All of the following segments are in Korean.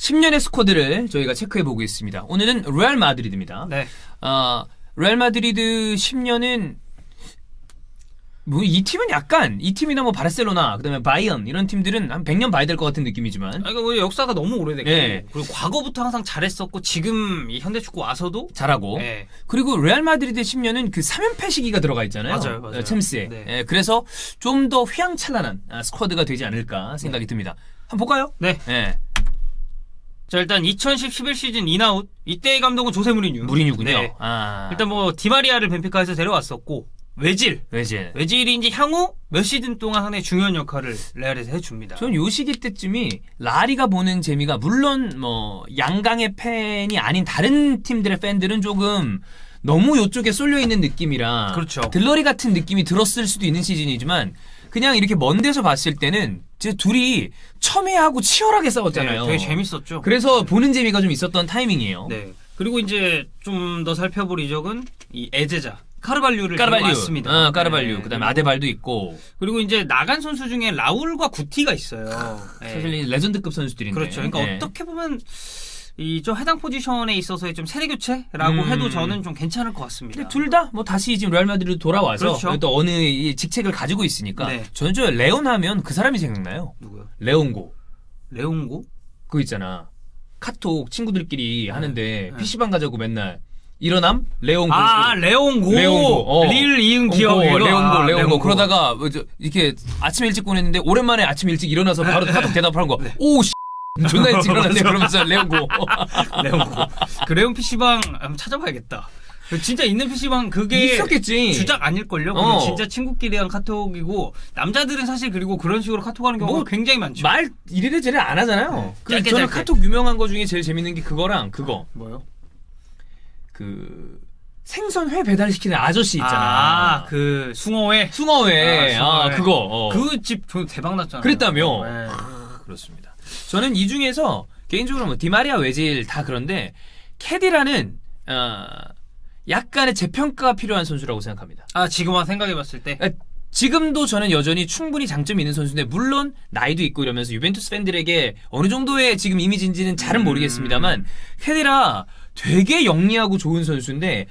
10년의 스쿼드를 저희가 체크해보고 있습니다. 오늘은 레알 마드리드입니다. 네. 레알 마드리드 10년은 뭐 이 팀은 약간 이 팀이나 뭐 바르셀로나 그다음에 바이언 이런 팀들은 한 100년 봐야 될 것 같은 느낌이지만 그러니까 뭐 역사가 너무 오래됐고 네. 그리고 과거부터 항상 잘했었고 지금 이 현대축구 와서도 잘하고 네. 그리고 레알 마드리드 10년은 그 3연패 시기가 들어가 있잖아요. 맞아요. 챔스에. 네. 그래서 좀 더 휘황찬란한 스쿼드가 되지 않을까 생각이 듭니다. 한번 볼까요? 네. 자 일단 2010-11 시즌 인아웃 이때의 감독은 조세 무리뉴. 무리뉴군요. 네. 일단 뭐 디마리아를 벤피카에서 데려왔었고 외질이 이제 향후 몇 시즌 동안 상당히 중요한 역할을 레알에서 해줍니다. 전 요 시기 때쯤이 라리가 보는 재미가 물론 뭐 양강의 팬이 아닌 다른 팀들의 팬들은 조금 너무 요쪽에 쏠려 있는 느낌이라 그렇죠. 들러리 같은 느낌이 들었을 수도 있는 시즌이지만 그냥 이렇게 먼 데서 봤을 때는 제 둘이 첨예하고 치열하게 싸웠잖아요. 네, 되게 재밌었죠. 그래서 보는 재미가 좀 있었던 타이밍이에요. 네. 그리고 이제 좀 더 살펴볼 이적은 이 애제자 카르발류를 왔습니다. 까르발류. 네. 그다음에 아데발도 있고. 그리고 이제 나간 선수 중에 라울과 구티가 있어요. 사실 레전드급 선수들인데. 그렇죠. 그러니까 어떻게 보면 이 좀 해당 포지션에 있어서의 좀 세대 교체라고 해도 저는 좀 괜찮을 것 같습니다. 근데 둘 다 뭐 다시 지금 레알 마드리드 돌아와서 그렇죠. 또 어느 이 직책을 가지고 있으니까 네. 저는 저 레온 하면 그 사람이 생각나요. 누구요? 레옹고. 그거 있잖아. 카톡 친구들끼리 하는데 PC방 가자고 맨날 일어남 레옹고. 레옹고. 릴 이응 기억. 레옹고. 그러다가 이렇게 아침 일찍 보냈는데 오랜만에 아침 일찍 일어나서 바로 카톡 대답하는 거. 오 씨. 존나 일찍 일어났네. 그러면서 레옹고. 그 레옹 PC방 한번 찾아봐야겠다. 진짜 있는 PC방 그게 있었겠지. 주작 아닐걸요? 진짜 친구끼리한 카톡이고 남자들은 사실 그리고 그런 식으로 카톡하는 경우가 뭐, 굉장히 많죠. 말 이래저래 안 하잖아요. 짧게, 저는 짧게. 카톡 유명한 거 중에 제일 재밌는 게 그거랑 그거. 뭐요? 그 생선 회 배달시키는 아저씨 있잖아. 그 숭어회. 숭어회. 숭어회. 그거. 그 집 대박 났잖아요. 그랬다며. 네. 그렇습니다. 저는 이 중에서 개인적으로 뭐 디마리아 외질 다 그런데 캐디라는 약간의 재평가가 필요한 선수라고 생각합니다. 지금 생각해봤을 때. 지금도 저는 여전히 충분히 장점이 있는 선수인데 물론 나이도 있고 이러면서 유벤투스 팬들에게 어느 정도의 지금 이미지인지는 잘은 모르겠습니다만 캐디라 되게 영리하고 좋은 선수인데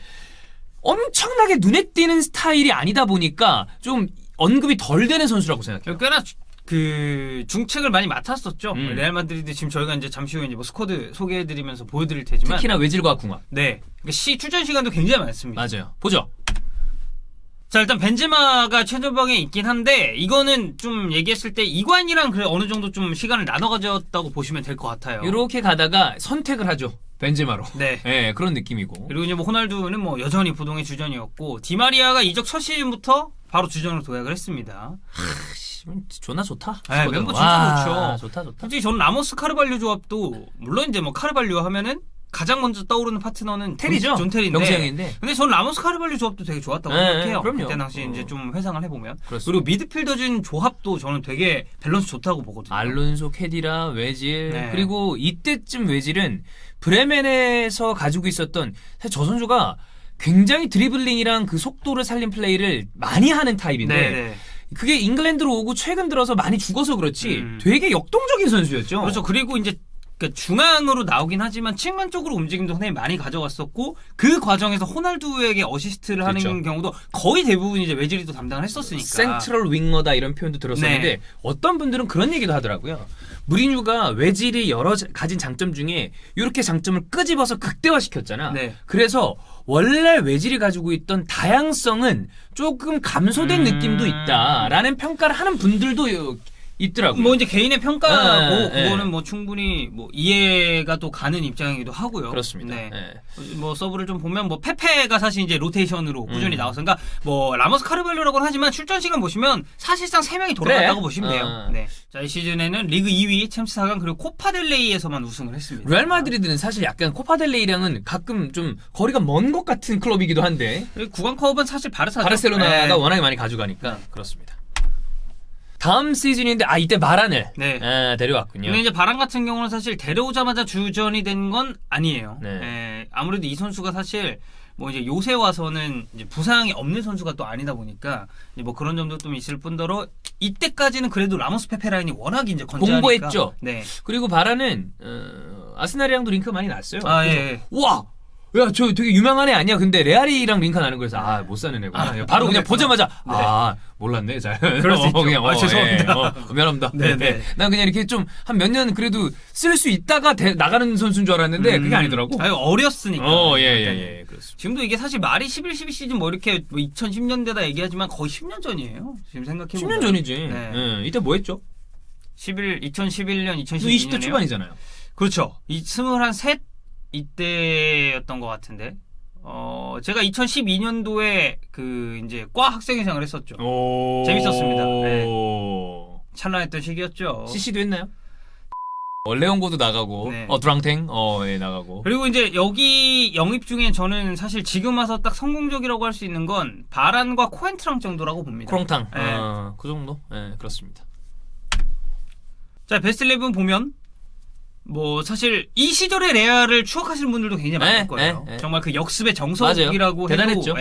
엄청나게 눈에 띄는 스타일이 아니다 보니까 좀 언급이 덜 되는 선수라고 생각해요. 꽤나 그 중책을 많이 맡았었죠. 음. 레알 마드리드 지금 저희가 이제 잠시 후에 이제 뭐 스쿼드 소개해드리면서 보여드릴 테지만 특히나 외질과 궁합. 네, 그러니까 출전 시간도 굉장히 많습니다. 맞아요. 보죠. 자 일단 벤제마가 최전방에 있긴 한데 이거는 좀 얘기했을 때 이관이랑 그래 어느 정도 좀 시간을 나눠 가졌다고 보시면 될 것 같아요. 이렇게 가다가 선택을 하죠. 벤제마로. 네. 그런 느낌이고. 그리고 이제 뭐 호날두는 뭐 여전히 부동의 주전이었고 디마리아가 이적 첫 시즌부터 바로 주전으로 도약을 했습니다. 존나 좋다. 네, 멤버 진짜 좋죠. 좋다. 솔직히 저는 라모스 카르발류 조합도 물론 이제 뭐 카르발류 하면은 가장 먼저 떠오르는 파트너는 테리죠. 존 테리인데. 명수형인데. 근데 전 라모스 카르발류 조합도 되게 좋았다고 네, 생각해요. 그럼요. 그때 당시 이제 좀 회상을 해보면. 그렇습니다. 그리고 미드필더진 조합도 저는 되게 밸런스 좋다고 보거든요. 알론소, 캐디라, 외질. 네. 그리고 이때쯤 외질은 브레멘에서 가지고 있었던 사실 저 선수가 굉장히 드리블링이랑 그 속도를 살린 플레이를 많이 하는 타입인데 네네. 그게 잉글랜드로 오고 최근 들어서 많이 죽어서 그렇지 되게 역동적인 선수였죠. 그렇죠. 그리고 이제 그러니까 중앙으로 나오긴 하지만 측면 쪽으로 움직임도 상당히 많이 가져갔었고 그 과정에서 호날두에게 어시스트를 그렇죠. 하는 경우도 거의 대부분 이제 외질이 또 담당을 했었으니까. 센트럴 윙어다 이런 표현도 들었었는데 네. 어떤 분들은 그런 얘기도 하더라고요. 무리뉴가 외질이 여러 가진 장점 중에 이렇게 장점을 끄집어서 극대화시켰잖아. 네. 그래서 원래 외질이 가지고 있던 다양성은 조금 감소된 느낌도 있다라는 평가를 하는 분들도 있더라고요. 뭐 이제 개인의 평가고 네, 그거는 네. 뭐 충분히 뭐 이해가 또 가는 입장이기도 하고요. 그렇습니다. 네. 네. 뭐 서브를 좀 보면 뭐 페페가 사실 이제 로테이션으로 꾸준히 나와서 그러니까 뭐 라모스 카르발로라고는 하지만 출전 시간 보시면 사실상 3명이 돌아갔다고 그래? 보시면 돼요. 네. 자, 이 시즌에는 리그 2위, 챔스 4강 그리고 코파델레이에서만 우승을 했습니다. 레알 마드리드는 사실 약간 코파델레이랑은 가끔 좀 거리가 먼 것 같은 클럽이기도 한데 구강컵은 사실 바르사죠. 바르셀로나가 네. 워낙에 많이 가져가니까 그렇습니다. 다음 시즌인데 이때 바란을 네. 데려왔군요. 근데 이제 바란 같은 경우는 사실 데려오자마자 주전이 된 건 아니에요. 네. 아무래도 이 선수가 사실 뭐 이제 요새 와서는 이제 부상이 없는 선수가 또 아니다 보니까 이제 뭐 그런 점도 좀 있을 뿐더러 이때까지는 그래도 라모스 페페 라인이 워낙 이제 건재하니까. 공고했죠. 네. 그리고 바란은 아스날이랑도 링크 많이 났어요. 아, 그래서 예. 와, 야, 저 되게 유명한 애 아니야? 근데 레알이랑 링크 나는 거여서 못 사는 애구나. 바로 그냥 보자마자 몰랐네, 잘. 그럴 수 있죠. 그냥 죄송합니다. 미안합니다. 네, 네. 네. 난 그냥 이렇게 좀 한 몇 년 그래도 쓸 수 있다가 나가는 선수인 줄 알았는데 그게 아니더라고. 아니, 어렸으니까. 예, 그렇습니다. 지금도 이게 사실 말이 11, 12 시즌 뭐 이렇게 2010년대다 얘기하지만 거의 10년 전이에요. 지금 생각해보면. 10년 전이지. 네. 예, 이때 뭐 했죠? 2011년, 2012년. 20대 초반이잖아요. 그렇죠. 23 이때였던 것 같은데. 제가 2012년도에 이제 과 학생회장을 했었죠. 재밌었습니다. 네. 찬란했던 시기였죠. CC도 했나요? 레온고도 나가고, 네. 드랑탱, 예, 나가고. 그리고 이제 여기 영입 중에 저는 사실 지금 와서 딱 성공적이라고 할 수 있는 건 바란과 코엔트랑 정도라고 봅니다. 크롱탕. 네. 그 정도? 예, 그렇습니다. 자, 베스트 11 보면 뭐 사실 이 시절의 레알을 추억하시는 분들도 굉장히 많을 거예요. 정말 그 역습의 정석이라고 해도 대단했죠.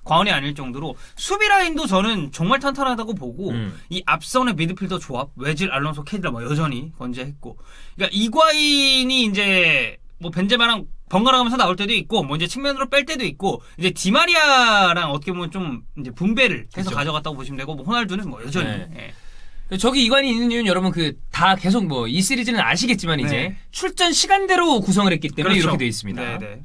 과언이 아닐 정도로 수비 라인도 저는 정말 탄탄하다고 보고 이 앞선의 미드필더 조합 외질 알론소 캐딜라 뭐 여전히 건재했고, 그러니까 이과인이 이제 뭐 벤제마랑 번갈아 가면서 나올 때도 있고 뭐 이제 측면으로 뺄 때도 있고 이제 디마리아랑 어떻게 보면 좀 이제 분배를 해서 그쵸. 가져갔다고 보시면 되고, 뭐 호날두는 뭐 여전히 저기 이관이 있는 이유는 여러분 다 계속 뭐 이 시리즈는 아시겠지만 이제 출전 시간대로 구성을 했기 때문에 그렇죠. 이렇게 돼 있습니다. 네네.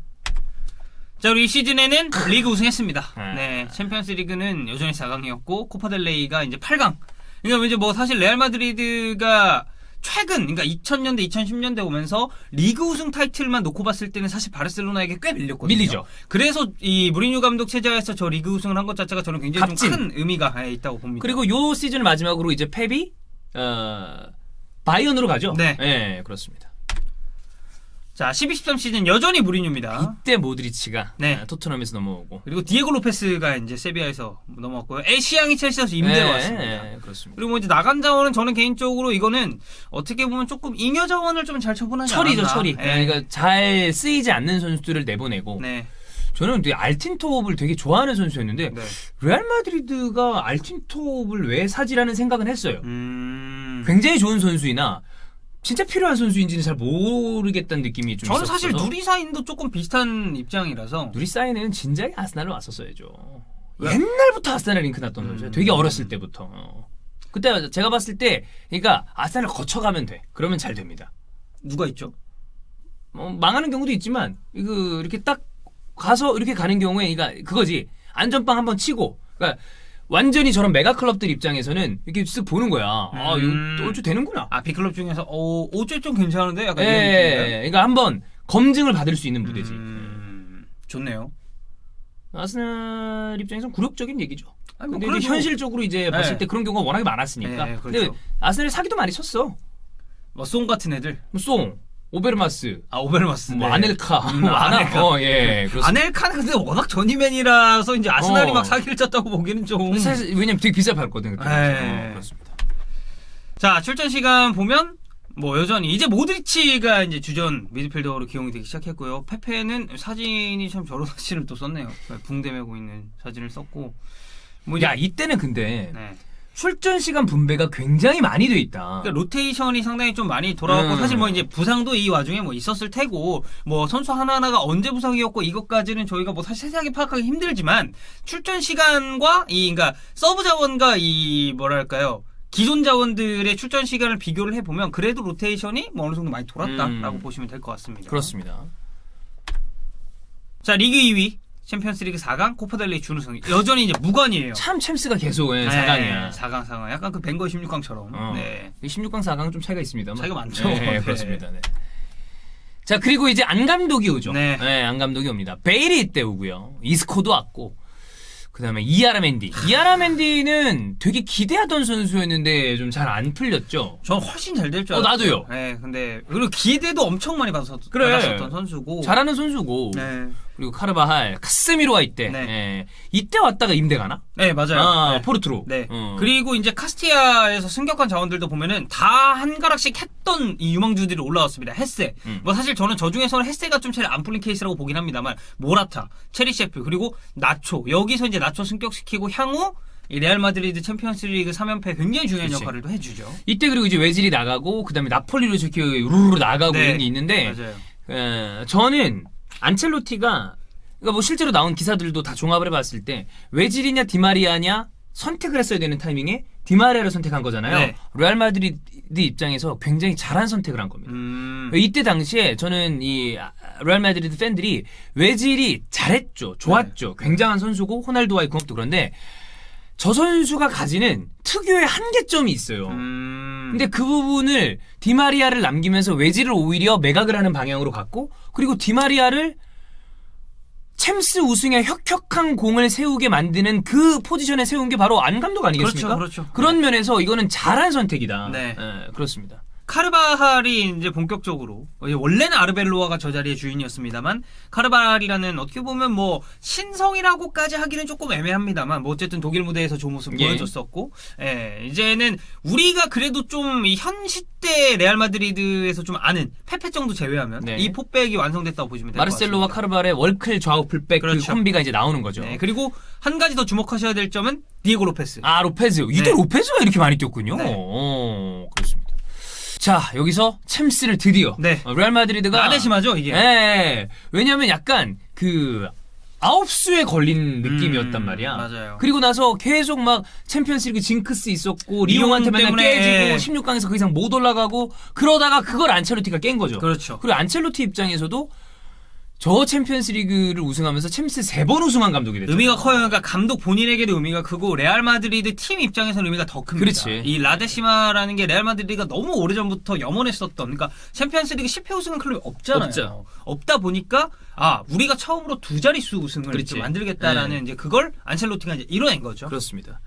자, 우리 이 시즌에는 리그 우승했습니다. 네. 네, 챔피언스 리그는 여전히 4강이었고 코파델레이가 이제 8강. 그러니까 이제 뭐 사실 레알 마드리드가 최근, 그러니까 2000년대, 2010년대 오면서 리그 우승 타이틀만 놓고 봤을 때는 사실 바르셀로나에게 꽤 밀렸거든요. 밀리죠. 그래서 이 무리뉴 감독 체제하에서 저 리그 우승을 한 것 자체가 저는 굉장히 값진. 좀 큰 의미가 있다고 봅니다. 그리고 요 시즌 마지막으로 이제 펩이 바이언으로 가죠. 네. 그렇습니다. 자, 12-13 시즌 여전히 무리뉴입니다. 이때 모드리치가 네. 토트넘에서 넘어오고. 그리고 디에고 로페스가 이제 세비야에서 넘어왔고요. 에시앙이 첼시에서 임대로 왔습니다. 네, 그렇습니다. 그리고 뭐 이제 나간 자원은 저는 개인적으로 이거는 어떻게 보면 조금 잉여 자원을 좀 잘 처분하지 처리죠, 않았나. 처리. 네. 그러니까 잘 쓰이지 않는 선수들을 내보내고. 네. 저는 되게 알틴톱을 되게 좋아하는 선수였는데 네. 레알 마드리드가 알틴톱을 왜 사지라는 생각은 했어요. 굉장히 좋은 선수이나 진짜 필요한 선수인지는 잘 모르겠다는 느낌이 좀 저는 있었어서. 사실 누리사인도 조금 비슷한 입장이라서. 누리사인은 진작에 아스날로 왔었어야죠. 옛날부터 아스날에 링크 났던 선수예요. 되게 어렸을 때부터. 그때 제가 봤을 때 그러니까 아스날을 거쳐가면 돼. 그러면 잘 됩니다. 누가 있죠? 망하는 경우도 있지만 이렇게 딱 가서 이렇게 가는 경우에 그러니까 그거지. 안전빵 한번 치고 그러니까 완전히 저런 메가 클럽들 입장에서는 이렇게 쓱 보는 거야. 이거 어째 되는구나. 빅클럽 중에서 어째 좀 괜찮은데? 약간 이런 느낌인가요? 그러니까 한번 검증을 받을 수 있는 무대지. 좋네요. 아스날 입장에서는 굴욕적인 얘기죠. 아니, 근데 뭐 이제 그래도- 현실적으로 이제 봤을 때 그런 경우가 워낙에 많았으니까. 네, 그렇죠. 근데 아스날이 사기도 많이 쳤어. 뭐 송 같은 애들. 송, 오베르마스, 오베르마스. 뭐 네. 아넬카, 아넬카. 그렇습니다. 아넬카는 근데 워낙 전이맨이라서 이제 아스날이 어. 막 사기를 쳤다고 보기는 좀. 사실 왜냐면 되게 비싸게 팔거든. 그때. 네. 그렇습니다. 자, 출전 시간 보면 뭐 여전히 이제 모드리치가 이제 주전 미드필더로 기용이 되기 시작했고요. 페페는 사진이 참 저런 사진을 또 썼네요. 붕대 메고 있는 사진을 썼고. 뭐 이제 야 이때는 근데 네. 출전 시간 분배가 굉장히 많이 돼 있다. 그러니까 로테이션이 상당히 좀 많이 돌아왔고 사실 뭐 이제 부상도 이 와중에 뭐 있었을 테고 뭐 선수 하나하나가 언제 부상이었고 이것까지는 저희가 뭐 사실 세세하게 파악하기 힘들지만 출전 시간과 그러니까 서브 자원과 이 뭐랄까요 기존 자원들의 출전 시간을 비교를 해보면 그래도 로테이션이 뭐 어느 정도 많이 돌았다라고 보시면 될 것 같습니다. 그렇습니다. 자, 리그 2위 챔피언스리그 4강 코파델레이 준우승 여전히 이제 무관이에요. 참 챔스가 계속 4강이야. 4강 약간 그 벵거 16강처럼. 네. 16강 4강은 좀 차이가 있습니다. 차이가 많죠. 네, 네. 그렇습니다. 네. 자 그리고 이제 안 감독이 오죠. 네. 안 감독이 옵니다. 베일이 이때 오고요. 이스코도 왔고 그다음에 이아라멘디는 되게 기대하던 선수였는데 좀 잘 안 풀렸죠. 전 훨씬 잘 될 줄 알았어요. 나도요. 네, 근데 그리고 기대도 엄청 많이 받았었던 선수고. 잘하는 선수고. 네. 그리고 카르바할, 카스미로가 이때. 네. 이때 왔다가 임대 가나? 네, 맞아요. 네. 포르투로. 네. 그리고 이제 카스티아에서 승격한 자원들도 보면은 다 한 가락씩 했던 이 유망주들이 올라왔습니다. 헤세. 뭐 사실 저는 저 중에서는 헤세가 좀 제일 안 풀린 케이스라고 보긴 합니다만 모라타, 체리셰프 그리고 나초. 여기서 이제 나초 승격시키고 향후 이 레알 마드리드 챔피언스리그 3연패 굉장히 중요한 그치. 역할을 또 해주죠. 이때 그리고 이제 외질이 나가고 그다음에 나폴리로 저렇게 우르르 나가고 네. 이런 게 있는데 맞아요. 저는 안첼로티가 그러니까 뭐 실제로 나온 기사들도 다 종합을 해봤을 때 외질이냐 디마리아냐 선택을 했어야 되는 타이밍에 디마리아를 선택한 거잖아요. 네. 레알 마드리드 입장에서 굉장히 잘한 선택을 한 겁니다. 이때 당시에 저는 이 레알 마드리드 팬들이 외질이 잘했죠. 좋았죠. 굉장한 선수고 호날두와의 궁합도 그런데 저 선수가 가지는 특유의 한계점이 있어요. 근데 그 부분을 디마리아를 남기면서 외질을 오히려 매각을 하는 방향으로 갔고 그리고 디마리아를 챔스 우승에 혁혁한 공을 세우게 만드는 그 포지션에 세운 게 바로 안 감독 아니겠습니까? 그렇죠. 그런 면에서 이거는 잘한 선택이다. 네. 그렇습니다. 카르바할이 이제 본격적으로 원래는 아르벨로아가 저 자리의 주인이었습니다만 카르바할이라는 어떻게 보면 뭐 신성이라고까지 하기는 조금 애매합니다만 뭐 어쨌든 독일 무대에서 좋은 모습 예. 보여줬었고 이제는 우리가 그래도 좀 이 현 시대 레알 마드리드에서 좀 아는 페페 정도 제외하면 네. 이 포백이 완성됐다고 보시면 될 것 같습니다. 마르셀로와 카르발의 월클 좌우 풀백 그 그렇죠. 콤비가 이제 나오는 거죠. 네, 그리고 한 가지 더 주목하셔야 될 점은 디에고 로페스. 아 로페즈 이때 네. 로페즈가 이렇게 많이 뛰었군요. 네. 그렇습니다. 자 여기서 챔스를 드디어 네. 레알 마드리드가 나대심하죠 이게. 예. 왜냐하면 약간 그 아홉수에 걸린 느낌이었단 말이야. 맞아요. 그리고 나서 계속 막 챔피언스리그 징크스 있었고 리옹한테 맨날 때문에, 깨지고 16강에서 그 이상 못 올라가고 그러다가 그걸 안첼로티가 깬 거죠. 그렇죠. 그리고 안첼로티 입장에서도 저 챔피언스리그를 우승하면서 챔스 3번 우승한 감독이 됐죠. 의미가 커요. 그러니까 감독 본인에게도 의미가 크고 레알 마드리드 팀 입장에서는 의미가 더 큽니다. 그렇지. 이 라데시마라는 게 레알 마드리드가 너무 오래전부터 염원했었던 그러니까 챔피언스리그 10회 우승은 클럽이 없잖아요. 없죠. 없다 보니까 우리가 처음으로 두 자릿수 우승을 그렇지. 좀 만들겠다라는 네. 이제 그걸 안첼로티가 이제 이뤄낸 거죠. 그렇습니다.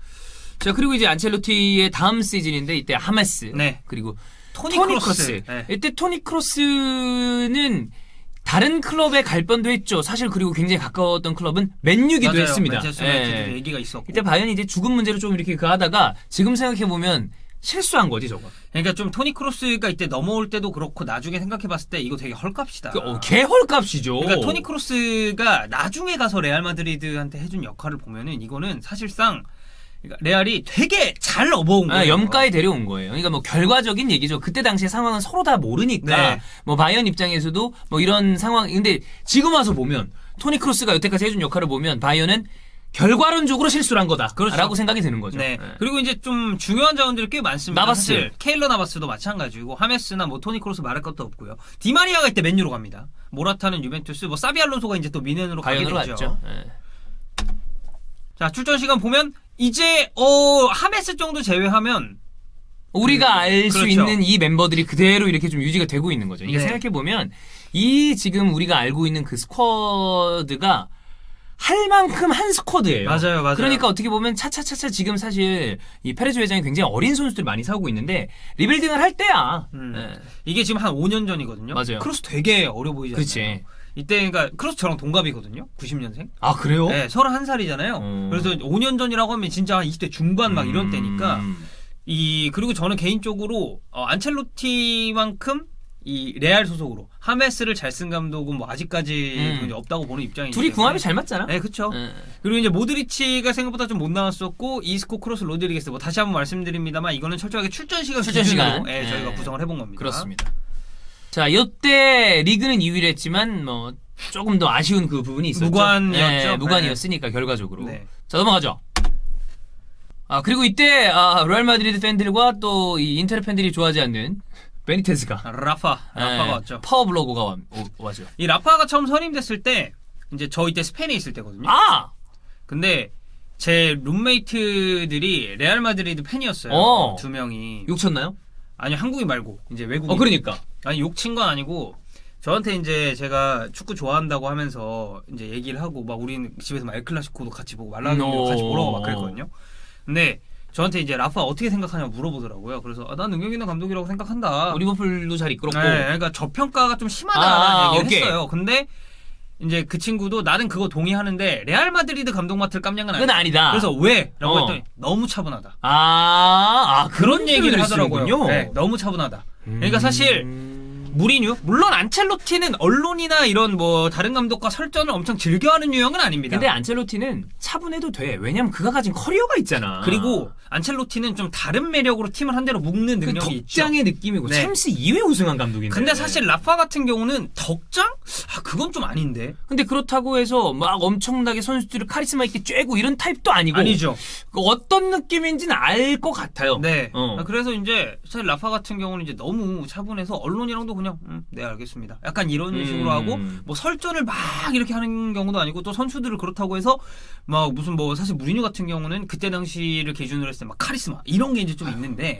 자 그리고 이제 안첼로티의 다음 시즌인데 이때 하메스 네. 그리고 토니 토니 크로스. 크로스. 네. 이때 토니 크로스는 다른 클럽에 갈 뻔도 했죠. 사실 그리고 굉장히 가까웠던 클럽은 맨유기도 맞아요. 했습니다. 맨체스터 예. 유나이티드도 얘기가 있었고. 이때 바이언이 이제 죽음 문제로 좀 이렇게 그 하다가 지금 생각해 보면 실수한 거지 저거. 그러니까 좀 토니 크로스가 이때 넘어올 때도 그렇고 나중에 생각해봤을 때 이거 되게 헐값이다. 개헐값이죠. 그러니까 토니 크로스가 나중에 가서 레알 마드리드한테 해준 역할을 보면은 이거는 사실상 그러니까 레알이 되게 잘 업어온 거예요. 염가에 데려온 거예요. 그러니까 뭐 결과적인 얘기죠. 그때 당시의 상황은 서로 다 모르니까 네. 뭐 바이언 입장에서도 뭐 이런 상황. 근데 지금 와서 보면 토니 크로스가 여태까지 해준 역할을 보면 바이언은 결과론적으로 실수를 한 거다라고 그렇죠. 생각이 드는 거죠. 네. 네. 그리고 이제 좀 중요한 자원들이 꽤 많습니다. 나바스. 사실 케일러 나바스도 마찬가지고 하메스나 뭐 토니 크로스 말할 것도 없고요. 디마리아가 이때 맨유로 갑니다. 모라타는 유벤투스, 뭐 사비 알론소가 이제 또 미넨으로 가게 바이언으로 되죠. 갔죠. 네. 자 출전 시간 보면 이제 하메스 정도 제외하면 우리가 알 수 그렇죠. 있는 이 멤버들이 그대로 이렇게 좀 유지가 되고 있는 거죠. 이게 네. 생각해보면 이 지금 우리가 알고 있는 그 스쿼드가 할 만큼 한 스쿼드예요. 맞아요. 그러니까 어떻게 보면 차차차차 지금 사실 이 페레즈 회장이 굉장히 어린 선수들 많이 사고 있는데 리빌딩을 할 때야. 네. 이게 지금 한 5년 전이거든요. 맞아요. 크로스 되게 어려 보이잖아요. 그렇지. 이때 그러니까 크로스 저랑 동갑이거든요. 90년생. 아 그래요? 네, 31살이잖아요. 그래서 5년 전이라고 하면 진짜 한 20대 중반 막 이런 때니까 그리고 저는 개인적으로 안첼로티만큼 이 레알 소속으로 하메스를 잘 쓴 감독은 뭐 아직까지 이제 없다고 보는 입장이기 둘이 때문에. 궁합이 잘 맞잖아. 네, 그렇죠. 네. 그리고 이제 모드리치가 생각보다 좀 못 나왔었고 이스코, 크로스, 로드리게스 뭐 다시 한번 말씀드립니다만 이거는 철저하게 출전 시간 출전 기준으로 시간. 네, 저희가 네. 구성을 해본 겁니다. 그렇습니다. 자, 이때 리그는 2위를 했지만 뭐 조금 더 아쉬운 그 부분이 있었죠. 무관이었죠. 네, 무관이었으니까 결과적으로. 네. 자, 넘어가죠. 그리고 이때 레알 마드리드 팬들과 또 이 인테르 팬들이 좋아하지 않는 베니테스가 라파가 왔죠. 파워 블로거가 와죠. 이 라파가 처음 선임됐을 때 이제 저 이때 스페인에 있을 때거든요. 근데 제 룸메이트들이 레알 마드리드 팬이었어요. 두 명이. 욕 쳤나요? 아니 한국인 말고 이제 외국인. 그러니까. 아니 욕 친 건 아니고 저한테 이제 제가 축구 좋아한다고 하면서 이제 얘기를 하고 막 우리는 집에서 막 엘클라시코도 같이 보고 말라노도 같이 보라고 막 그랬거든요. 근데 저한테 이제 라파 어떻게 생각하냐고 물어보더라고요. 그래서 난 능력 있는 감독이라고 생각한다. 리버풀도 잘 이끌었고. 네, 그러니까 저평가가 좀 심하다라는 얘기를 오케이. 했어요. 근데 이제 그 친구도 나는 그거 동의하는데 레알 마드리드 감독 맡을 깜냥은 그건 아니다. 그래서 왜? 라고 했더니 너무 차분하다. 그런 얘기를 하더라고요. 쓰는군요. 네, 너무 차분하다. 그러니까 사실 무리뉴? 물론 안첼로티는 언론이나 이런 뭐 다른 감독과 설전을 엄청 즐겨하는 유형은 아닙니다. 근데 안첼로티는 차분해도 돼. 왜냐면 그가 가진 커리어가 있잖아. 그리고 안첼로티는 좀 다른 매력으로 팀을 한 대로 묶는 그 능력이 있죠. 덕장의 느낌이고 네. 챔스 2회 우승한 감독인데. 근데 사실 라파 같은 경우는 덕장? 그건 좀 아닌데. 근데 그렇다고 해서 막 엄청나게 선수들을 카리스마 있게 쬐고 이런 타입도 아니고. 아니죠. 그 어떤 느낌인지는 알 것 같아요. 네. 어. 그래서 이제 사실 라파 같은 경우는 이제 너무 차분해서 언론이랑도 그냥 네 알겠습니다. 약간 이런 식으로 하고 뭐 설전을 막 이렇게 하는 경우도 아니고 또 선수들을 그렇다고 해서 막 무슨 뭐 사실 무리뉴 같은 경우는 그때 당시를 기준으로 했을 때 막 카리스마 이런 게 이제 좀 있는데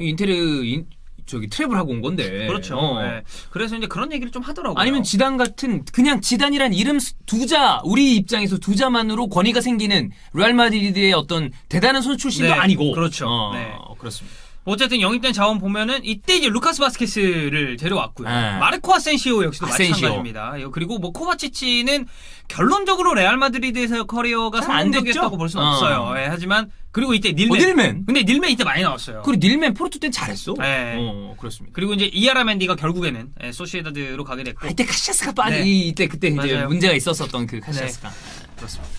저기 트랩을 하고 온 건데. 그렇죠. 네. 그래서 이제 그런 얘기를 좀 하더라고요. 아니면 지단 같은 그냥 지단이란 이름 두자 우리 입장에서 두자만으로 권위가 생기는 레알 마드리드의 어떤 대단한 선수 출신도 네, 아니고. 그렇죠. 네. 그렇습니다. 어쨌든 영입된 자원 보면은 이때 이제 루카스 바스케스를 데려왔고요. 네. 마르코 아센시오 역시도 아센시오. 마찬가지입니다. 그리고 뭐 코바치치는 결론적으로 레알 마드리드에서 커리어가 잘안 성공적이었다고 됐죠? 볼 수는 없어요. 하지만 그리고 이때 닐맨. 닐맨. 근데 닐맨 이때 많이 나왔어요. 그리고 닐맨 포르투 때는 잘했어. 네. 그렇습니다. 그리고 이제 이아라멘디가 결국에는 소시에다드로 가게 됐고. 이때 카시아스가 빠지 네. 이때 그때 이제 맞아요. 문제가 있었었던 그 카시아스가. 그렇습니다.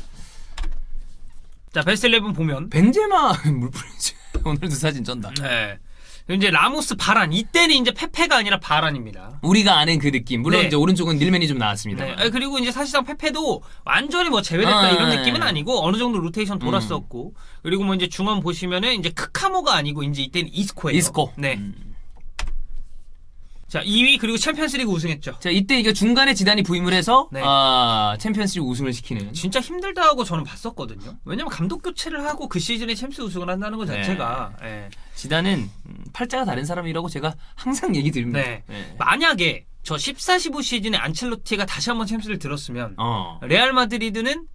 자 베스트 11 보면 벤제마 물뿌리지. 오늘도 사진 쩐다. 네. 이제 라모스 바란 이때는 이제 페페가 아니라 바란입니다. 우리가 아는 그 느낌. 물론 네. 이제 오른쪽은 닐맨이 좀 나왔습니다. 네. 그리고 이제 사실상 페페도 완전히 뭐 제외됐다 이런 느낌은 아니고 어느 정도 로테이션 돌았었고 그리고 뭐 이제 중원 보시면은 이제 크카모가 아니고 이제 이때는 이스코예요. 이스코. 네. 자 2위 그리고 챔피언스리그 우승했죠. 자 이때 이게 중간에 지단이 부임을 해서 네. 챔피언스리그 우승을 시키는. 진짜 힘들다 하고 저는 봤었거든요. 왜냐면 감독 교체를 하고 그 시즌에 챔스 우승을 한다는 것 자체가 예. 지단은 팔자가 다른 사람이라고 제가 항상 얘기 드립니다. 네. 만약에 저 14-15 시즌에 안첼로티가 다시 한번 챔스를 들었으면 레알 마드리드는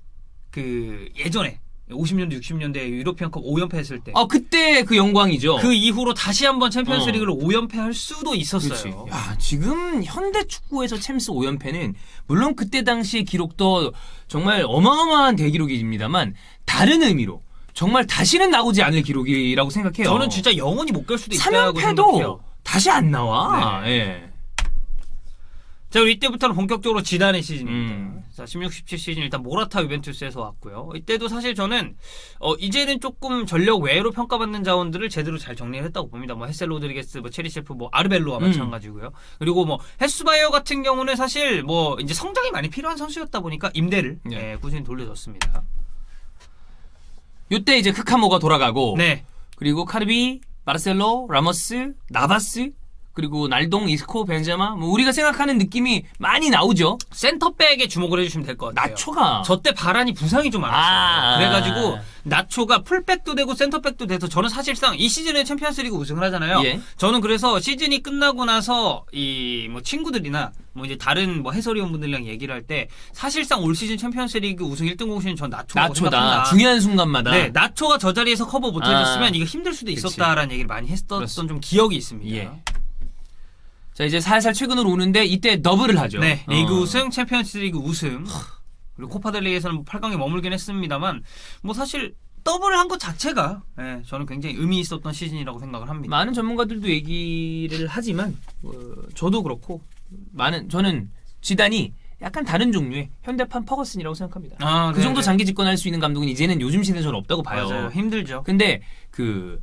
그 예전에 50년대 60년대 유로피언컵 5연패 했을 때 그때 그 영광이죠. 그 이후로 다시 한번 챔피언스리그를 5연패 할 수도 있었어요. 그렇지. 야, 지금 현대 축구에서 챔스 5연패는 물론 그때 당시의 기록도 정말 어마어마한 대기록입니다만 다른 의미로 정말 다시는 나오지 않을 기록이라고 생각해요. 저는 진짜 영원히 못 갈 수도 있다고 3연패도 생각해요. 다시 안 나와. 네. 예. 자, 그리고 이때부터는 본격적으로 지단의 시즌입니다. 자, 16-17 시즌 일단 모라타 유벤투스에서 왔고요. 이때도 사실 저는 이제는 조금 전력 외로 평가받는 자원들을 제대로 잘 정리를 했다고 봅니다. 뭐 헤셀 로드리게스, 뭐 체리셰프, 뭐 아르벨로와 마찬가지고요. 그리고 뭐 헤스바이어 같은 경우는 사실 뭐 이제 성장이 많이 필요한 선수였다 보니까 임대를 꾸준히 돌려줬습니다. 이때 이제 크카모가 돌아가고 네. 그리고 카르비, 마르셀로, 라모스, 나바스 그리고 날동, 이스코, 벤제마 뭐 우리가 생각하는 느낌이 많이 나오죠. 센터백에 주목을 해주시면 될 것 같아요. 나초가 저 때 바란이 부상이 좀 많았어요. 그래가지고 나초가 풀백도 되고 센터백도 돼서 저는 사실상 이 시즌에 챔피언스리그 우승을 하잖아요. 예. 저는 그래서 시즌이 끝나고 나서 이 뭐 친구들이나 뭐 이제 다른 뭐 해설위원분들이랑 얘기를 할 때 사실상 올 시즌 챔피언스리그 우승 1등 공신은 전 나초라고 생각한다. 나초다. 중요한 순간마다. 네, 나초가 저 자리에서 커버 못해줬으면 이거 힘들 수도 있었다라는 얘기를 많이 했었던 좀 기억이 있습니다. 예. 자 이제 살살 최근으로 오는데 이때 더블을 하죠. 네, 리그 우승, 챔피언스리그 우승. 그리고 코파델리에서는 뭐 8강에 머물긴 했습니다만 뭐 사실 더블을 한 것 자체가 저는 굉장히 의미 있었던 시즌이라고 생각을 합니다. 많은 전문가들도 얘기를 하지만 저도 그렇고 저는 지단이 약간 다른 종류의 현대판 퍼거슨이라고 생각합니다. 그 정도 장기 집권할 수 있는 감독은 이제는 요즘 시대에 저는 없다고 봐요. 맞아요. 힘들죠. 근데 그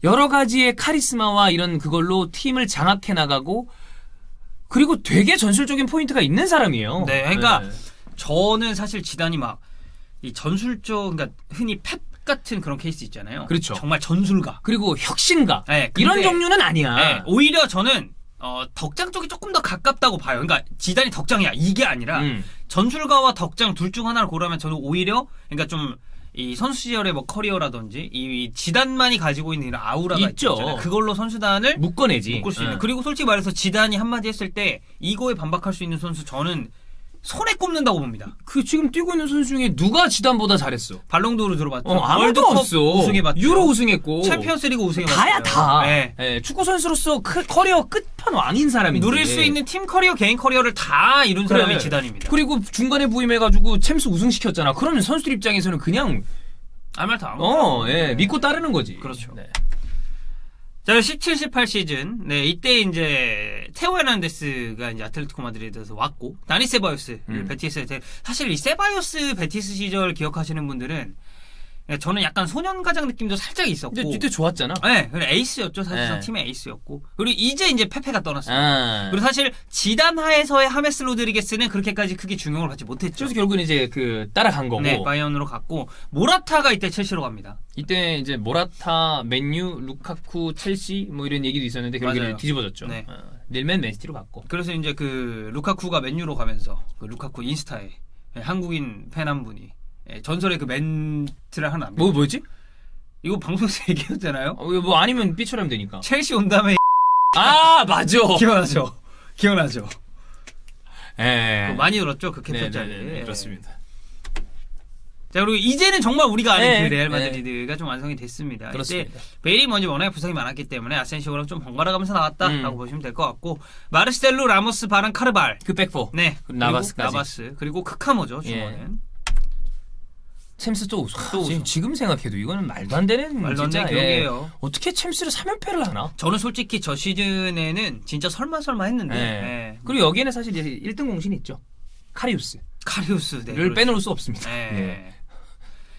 여러 가지의 카리스마와 이런 그걸로 팀을 장악해 나가고 그리고 되게 전술적인 포인트가 있는 사람이에요. 네, 그러니까 저는 사실 지단이 막 이 전술적, 그러니까 흔히 펩 같은 그런 케이스 있잖아요. 그렇죠. 정말 전술가. 그리고 혁신가. 네, 이런 종류는 아니야. 네, 오히려 저는 덕장 쪽이 조금 더 가깝다고 봐요. 그러니까 지단이 덕장이야 이게 아니라 전술가와 덕장 둘 중 하나를 고르면 저는 오히려 그러니까 좀 이 선수 시절의 뭐 커리어라든지 이 지단만이 가지고 있는 이런 아우라가 있죠. 있잖아요. 그걸로 선수단을 묶어내지. 묶을 수 있는. 그리고 솔직히 말해서 지단이 한마디 했을 때 이거에 반박할 수 있는 선수 저는 손에 꼽는다고 봅니다. 그 지금 뛰고 있는 선수 중에 누가 지단보다 잘했어? 발롱도르 들어봤죠. 아무도 월드컵 없어. 우승해봤죠. 유로 우승했고 챔피언스리그 우승해봤죠. 다야 다. 네. 축구 선수로서 커리어 끝판왕인 사람인데 누릴 수 있는 팀 커리어, 개인 커리어를 다 이룬 사람이 지단입니다. 그리고 중간에 부임해가지고 챔스 우승시켰잖아. 그러면 선수들 입장에서는 그냥 아무 말 다 안 하고. 믿고 따르는 거지. 그렇죠. 네. 자, 17, 18 시즌. 네, 이때 이제 테오 헤난데스가 이제 아틀레티코 마드리드에서 왔고, 다니 세바요스, 베티스에 사실 이 세바요스 베티스 시절 기억하시는 분들은 저는 약간 소년가장 느낌도 살짝 있었고. 근데 이때 좋았잖아. 네, 에이스였죠. 사실상 네. 팀의 에이스였고. 그리고 이제 페페가 떠났어요. 아. 그리고 사실 지단 하에서의 하메스 로드리게스는 그렇게까지 크게 중용을 받지 못했죠. 그래서 결국은 이제 그 따라간 거고. 네, 바이언으로 갔고 모라타가 이때 첼시로 갑니다. 이때 이제 모라타, 맨유, 루카쿠, 첼시 뭐 이런 얘기도 있었는데 결국에는 맞아요. 뒤집어졌죠. 네. 닐맨 맨시티로 갔고. 그래서 이제 그 루카쿠가 맨유로 가면서 그 루카쿠 인스타에 한국인 팬 한 분이 전설의 그 멘트를 하나 합니다. 뭐였지? 이거 방송에서 얘기했잖아요. 뭐 아니면 삐처리하면 되니까. 첼시 온 다음에 아 맞아. 기억나죠? 기억나죠? 예. 그거 많이 들었죠 그 캡처 짤이. 네, 그렇습니다. 자 그리고 이제는 정말 우리가 아는 네, 그 레알 마드리드가 좀 완성이 됐습니다. 그렇습니다. 이때 베일이 먼저 워낙에 부상이 많았기 때문에 아센시오랑 좀 번갈아가면서 나왔다라고 보시면 될 것 같고 마르셀로, 라모스, 바란, 카르발, 그 백포. 네, 그리고 나바스까지. 나바스 그리고 크카모죠 중원은. 예. 챔스 또 우승. 지금 생각해도 이거는 말도 안 되는 말도 안 진짜, 되는 기록이에요. 어떻게 챔스를 3연패를 하나? 저는 솔직히 저 시즌에는 진짜 설마 했는데 네. 그리고 여기에는 사실 이제 1등 공신이 있죠. 카리우스를 카리우스 네, 그렇죠. 빼놓을 수 없습니다. 네. 예.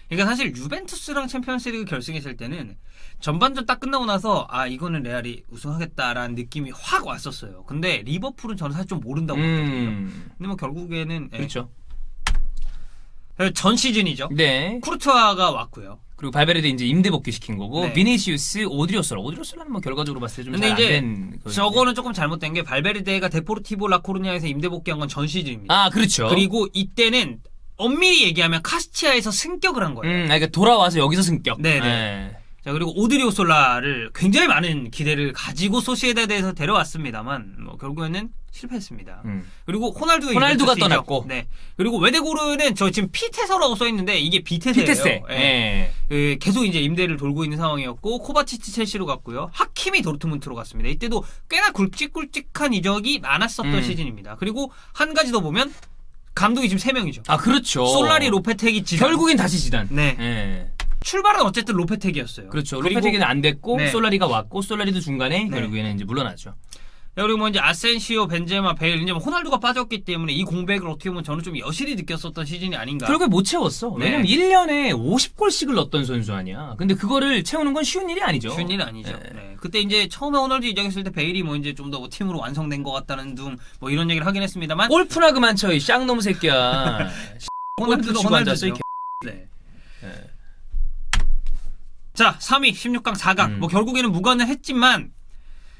그러니까 사실 유벤투스랑 챔피언스리그 결승했을 때는 전반전 딱 끝나고 나서 아 이거는 레알이 우승하겠다라는 느낌이 확 왔었어요. 근데 리버풀은 저는 사실 좀 모른다고 봤거든요. 근데 뭐 결국에는 그렇죠. 전 시즌이죠. 네. 쿠르투아가 왔고요. 그리고 발베르데 이제 임대 복귀 시킨 거고 네. 비니시우스, 오드리오스라는 뭐 결과적으로 봤을 때 좀 근데 잘 이제 안된 저거는 조금 잘못된 게 발베르데가 데포르티보 라코르냐에서 임대 복귀한 건 전 시즌입니다. 아 그렇죠. 그리고 이때는 엄밀히 얘기하면 카스티아에서 승격을 한 거예요. 그러니까 돌아와서 여기서 승격. 네네. 예. 자 그리고 오드리오솔라를 굉장히 많은 기대를 가지고 소시에다드에서 데려왔습니다만 뭐 결국에는 실패했습니다. 그리고 호날두가 호날두가 유벤투스이죠. 떠났고. 네. 그리고 웨데고르는 저 지금 피테서라고 써 있는데 이게 비테세예요. 피테세. 예. 예. 계속 이제 임대를 돌고 있는 상황이었고 코바치치 첼시로 갔고요. 하킴이 도르트문트로 갔습니다. 이때도 꽤나 굵직굵직한 이적이 많았었던 시즌입니다. 그리고 한 가지 더 보면 감독이 지금 3명이죠. 아 그렇죠. 솔라리, 로페테기, 지단. 결국엔 다시 지단. 네. 예. 출발은 어쨌든 로페테기였어요. 그렇죠. 그리고- 로페테기는 안 됐고 네. 솔라리가 왔고 솔라리도 중간에 네. 결국에는 이제 물러나죠. 그리고 뭐 이제 아센시오, 벤제마, 베일 이제 뭐 호날두가 빠졌기 때문에 이 공백을 어떻게 보면 저는 좀 여실히 느꼈었던 시즌이 아닌가. 결국에 못 채웠어. 네. 왜냐면 1년에 50골씩을 넣었던 선수 아니야. 근데 그거를 채우는 건 쉬운 일이 아니죠. 쉬운 일은 아니죠. 네. 그때 이제 처음에 호날두 이적했을 때 베일이 뭐 이제 좀 더 팀으로 완성된 것 같다는 둥 뭐 이런 얘기를 하긴 했습니다만 골프나 그만 쳐, 이 쌍놈 새끼야. 호날두도 치고 앉았어, 이 호날두죠. 네. 자, 3위 16강 4강 뭐 결국에는 무관을 했지만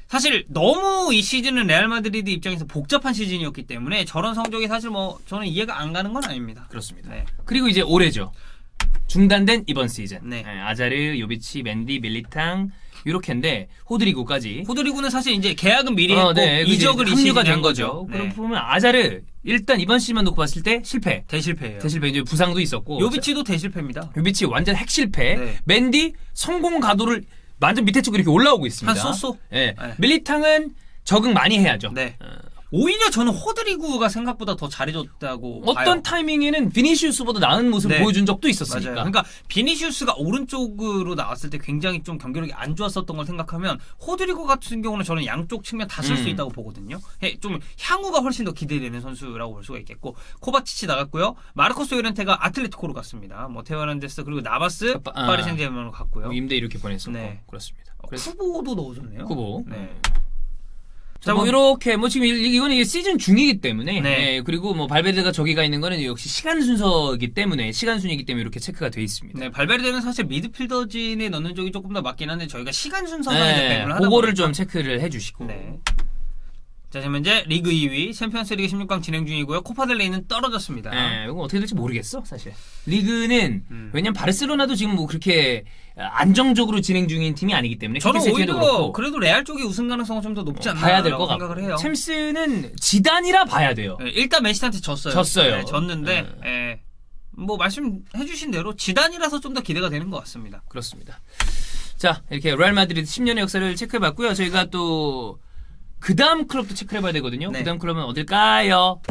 사실 너무 이 시즌은 레알 마드리드 입장에서 복잡한 시즌이었기 때문에 저런 성적이 사실 뭐 저는 이해가 안 가는 건 아닙니다. 그렇습니다. 네. 그리고 이제 올해죠. 중단된 이번 시즌. 네. 아자르, 요비치, 맨디, 밀리탕 요렇게인데 호드리고까지. 호드리구는 사실 이제 계약은 미리 했고 이적을 이 합류가 시즌에 된 한 거죠. 네. 그럼 보면 아자르 일단 이번 시즌만 놓고 봤을 때 실패. 대실패예요. 대실패 이제 부상도 있었고. 요비치도 대실패입니다. 요비치 완전 핵실패. 네. 맨디 성공 가도를 완전 밑에 쪽으로 이렇게 올라오고 있습니다. 한 쏘쏘. 예. 네. 밀리탕은 적응 많이 해야죠. 네. 오히려 저는 호드리구가 생각보다 더 잘해줬다고 어떤 봐요. 타이밍에는 비니시우스보다 나은 모습을 네. 보여준 적도 있었으니까. 맞아요. 그러니까 비니시우스가 오른쪽으로 나왔을 때 굉장히 좀 경기력이 안 좋았었던 걸 생각하면 호드리고 같은 경우는 저는 양쪽 측면 다 쓸 수 있다고 보거든요. 좀 향후가 훨씬 더 기대되는 선수라고 볼 수가 있겠고 코바치치 나갔고요. 마르코스 요렌테가 아틀레티코로 갔습니다. 뭐 테오 헤난데스 그리고 나바스 파리 생제르맹으로 갔고요. 임대 이렇게 보냈었고 네. 그렇습니다. 쿠보도 넣어줬네요. 쿠보. 네. 자, 뭐 이렇게 뭐 지금 이거는 시즌 중이기 때문에 네. 그리고 뭐 발베르데가 저기가 있는 거는 역시 시간 순서이기 때문에 시간 순이기 때문에 이렇게 체크가 돼 있습니다. 네, 발베르데는 사실 미드필더진에 넣는 쪽이 조금 더 맞긴 한데 저희가 시간 순서만 이제 네, 배분을 하다 그거를 보니까. 좀 체크를 해주시고. 네. 자, 지금 현재 리그 2위, 챔피언스리그 16강 진행 중이고요. 코파델레이는 떨어졌습니다. 네, 이건 어떻게 될지 모르겠어 사실. 리그는 왜냐면 바르셀로나도 지금 뭐 그렇게 안정적으로 진행 중인 팀이 아니기 때문에 저는 KTC도 오히려 그렇고 그래도 레알 쪽이 우승 가능성은 좀 더 높지 않나 봐야 될 것 생각을 같고. 해요. 챔스는 지단이라 봐야 돼요. 네, 일단 맨시티한테 졌어요. 졌어요. 네, 졌는데 뭐 말씀해주신 대로 지단이라서 좀 더 기대가 되는 것 같습니다. 그렇습니다. 자, 이렇게 레알 마드리드 10년의 역사를 체크해봤고요. 저희가 또 그 다음 클럽도 체크해봐야 되거든요. 네. 그 다음 클럽은 어딜까요?